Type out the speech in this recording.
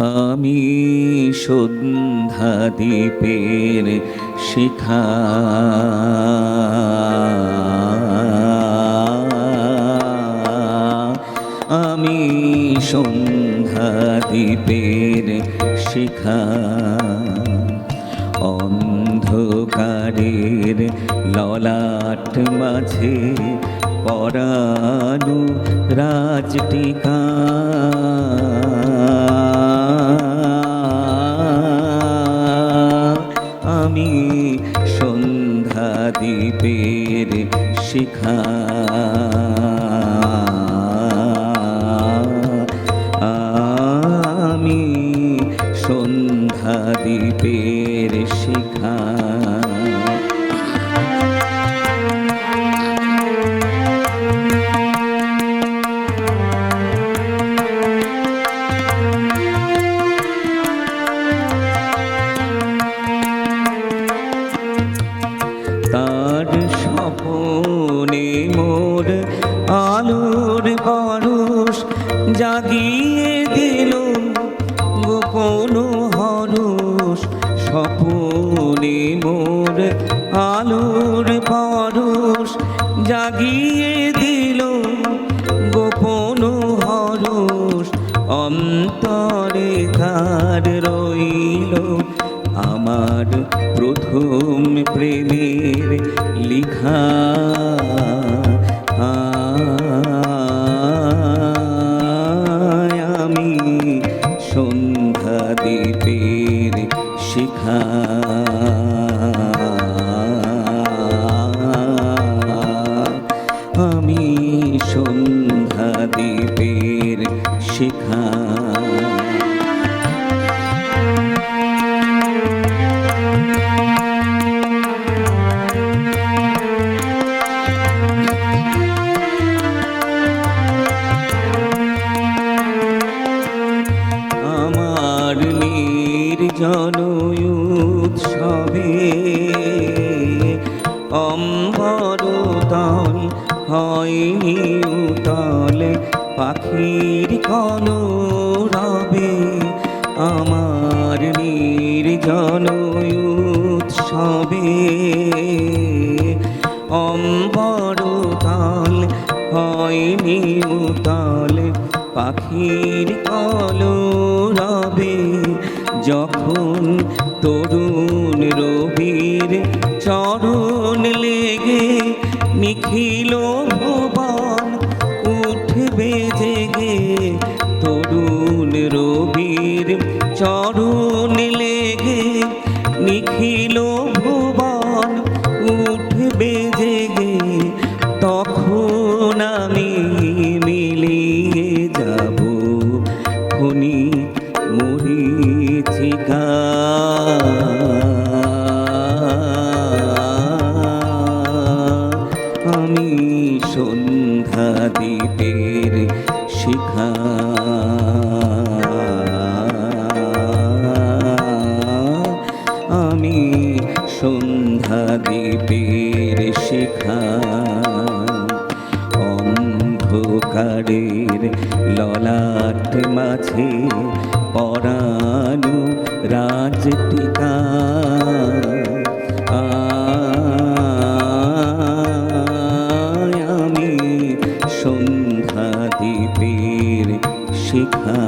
আমি সন্ধ্যা দ্বীপের শিখা, আমি সন্ধ্যা দ্বীপের শিখা, অন্ধকারের ললাট মাঝে পরানু রাজটিকা, আমি সন্ধ্যা দ্বীপের শিখা, আমি সন্ধ্যা দ্বীপের শিখা। তার স্বপনে মোর আলোর পরশ জাগিয়ে দিল গোপন হরষ, স্বপনে মোর আলোর পরশ জাগিয়ে দিল গোপন হরষ, অন্তরে কার রইল আমার প্রথম প্রেমের লিখা, আমি সন্ধ্যা দ্বীপের শিখা, আমি সন্ধ্যা দ্বীপের শিখা। আমার নির্জন উৎসবে অম্বরতল হয়নি উতল পাখির কলরবে, আমার নির্জন উৎসবে অম্বরতল হয়নি উতল পাখির কলরবে, যখন তরুণ রবির চরণ লেগে নিখিল ভুবন উঠবে জেগে, তরুণ রবির চরণ লেগে নিখিল ভুবন উঠবে জেগে, তখন আমি মিলিয়ে যাব খনি মরীচিকা, আমি সন্ধ্যা দ্বীপের শিখা, আমি সন্ধ্যা দ্বীপের শিখা, অন্ধকারের ললাট মাঝে পরানু রাজটিকা, আমি সন্ধ্যা দ্বীপের শিখা।